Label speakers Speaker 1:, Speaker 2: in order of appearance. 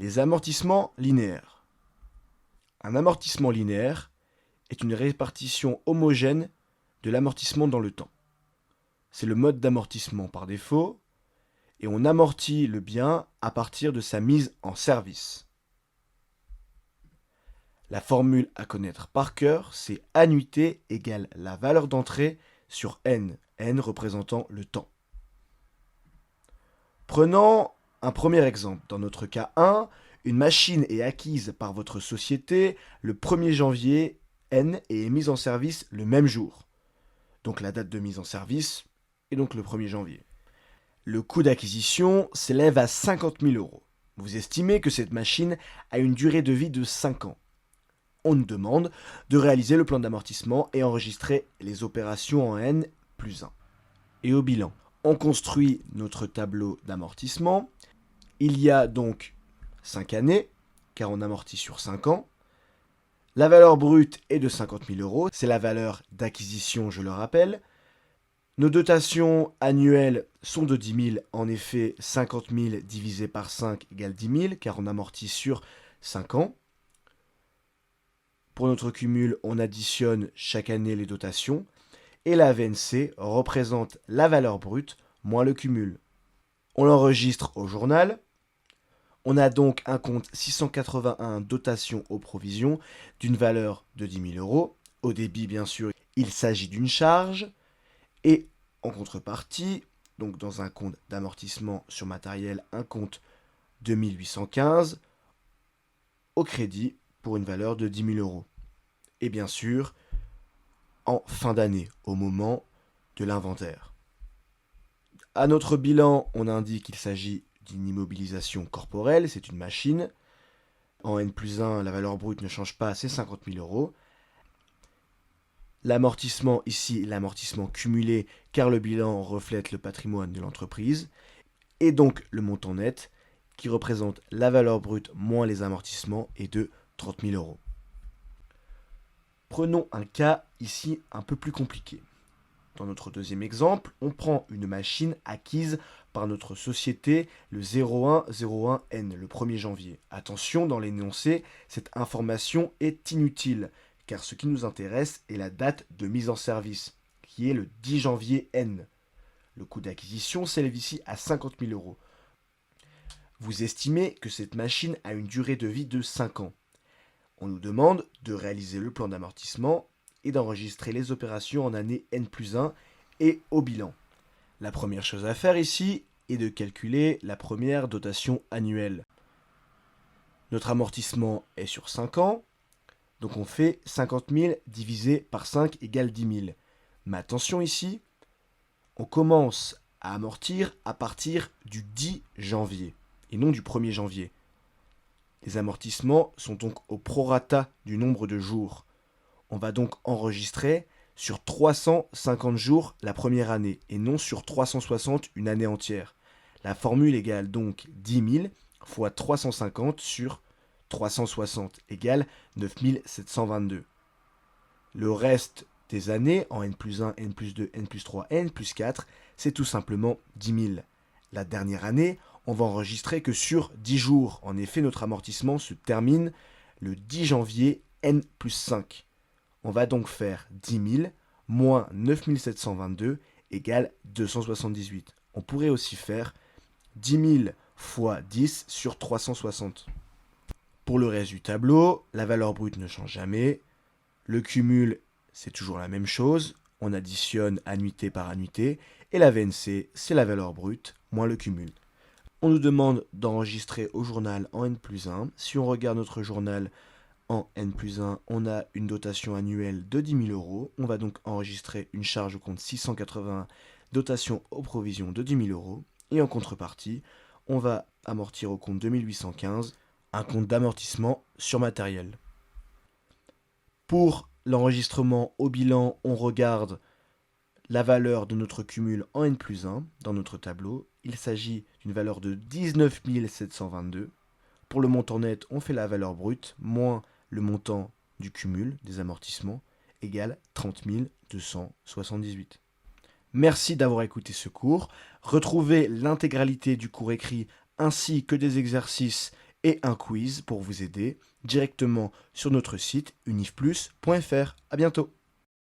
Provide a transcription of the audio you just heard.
Speaker 1: Les amortissements linéaires. Un amortissement linéaire est une répartition homogène de l'amortissement dans le temps. C'est le mode d'amortissement par défaut et on amortit le bien à partir de sa mise en service. La formule à connaître par cœur, c'est annuité égale la valeur d'entrée sur n, n représentant le temps. Prenons un premier exemple. Dans notre cas 1, une machine est acquise par votre société le 1er janvier N et est mise en service le même jour. Donc la date de mise en service est donc le 1er janvier. Le coût d'acquisition s'élève à 50 000 euros. Vous estimez que cette machine a une durée de vie de 5 ans. On nous demande de réaliser le plan d'amortissement et enregistrer les opérations en N plus 1. Et au bilan, on construit notre tableau d'amortissement. Il y a donc 5 années, car on amortit sur 5 ans. La valeur brute est de 50 000 euros, c'est la valeur d'acquisition, je le rappelle. Nos dotations annuelles sont de 10 000, en effet 50 000 divisé par 5 égale 10 000, car on amortit sur 5 ans. Pour notre cumul, on additionne chaque année les dotations, et la VNC représente la valeur brute moins le cumul. On l'enregistre au journal. On a donc un compte 681 dotation aux provisions d'une valeur de 10 000 euros. Au débit, bien sûr, il s'agit d'une charge. Et en contrepartie, donc dans un compte d'amortissement sur matériel, un compte 2815 au crédit pour une valeur de 10 000 euros. Et bien sûr, en fin d'année, au moment de l'inventaire. À notre bilan, on indique qu'il s'agit d'une immobilisation corporelle, c'est une machine. En N plus 1, la valeur brute ne change pas, c'est 50 000 euros. L'amortissement ici, l'amortissement cumulé, car le bilan reflète le patrimoine de l'entreprise. Et donc le montant net, qui représente la valeur brute moins les amortissements, est de 30 000 euros. Prenons un cas ici un peu plus compliqué. Dans notre deuxième exemple, on prend une machine acquise par notre société le 0101N, le 1er janvier. Attention, dans l'énoncé, cette information est inutile, car ce qui nous intéresse est la date de mise en service, qui est le 10 janvier N. Le coût d'acquisition s'élève ici à 50 000 euros. Vous estimez que cette machine a une durée de vie de 5 ans. On nous demande de réaliser le plan d'amortissement et d'enregistrer les opérations en année N plus 1 et au bilan. La première chose à faire ici est de calculer la première dotation annuelle. Notre amortissement est sur 5 ans, donc on fait 50 000 divisé par 5 égale 10 000. Mais attention ici, on commence à amortir à partir du 10 janvier et non du 1er janvier. Les amortissements sont donc au prorata du nombre de jours. On va donc enregistrer sur 350 jours la première année et non sur 360 une année entière. La formule égale donc 10 000 fois 350 sur 360 égale 9 722. Le reste des années en N plus 1, N plus 2, N plus 3, N plus 4, c'est tout simplement 10 000. La dernière année, on va enregistrer que sur 10 jours. En effet, notre amortissement se termine le 10 janvier N plus 5. On va donc faire 10 000 moins 9 722 égale 278. On pourrait aussi faire 10 000 fois 10 sur 360. Pour le reste du tableau, la valeur brute ne change jamais. Le cumul, c'est toujours la même chose. On additionne annuité par annuité. Et la VNC, c'est la valeur brute moins le cumul. On nous demande d'enregistrer au journal en N plus 1. Si on regarde notre journal en N plus 1, on a une dotation annuelle de 10 000 euros. On va donc enregistrer une charge au compte 681, dotation aux provisions de 10 000 euros. Et en contrepartie, on va amortir au compte 2815, un compte d'amortissement sur matériel. Pour l'enregistrement au bilan, on regarde la valeur de notre cumul en N plus 1 dans notre tableau. Il s'agit d'une valeur de 19 722. Pour le montant net, on fait la valeur brute moins le montant du cumul des amortissements égale 30 278. Merci d'avoir écouté ce cours. Retrouvez l'intégralité du cours écrit ainsi que des exercices et un quiz pour vous aider directement sur notre site unifplus.fr. À bientôt.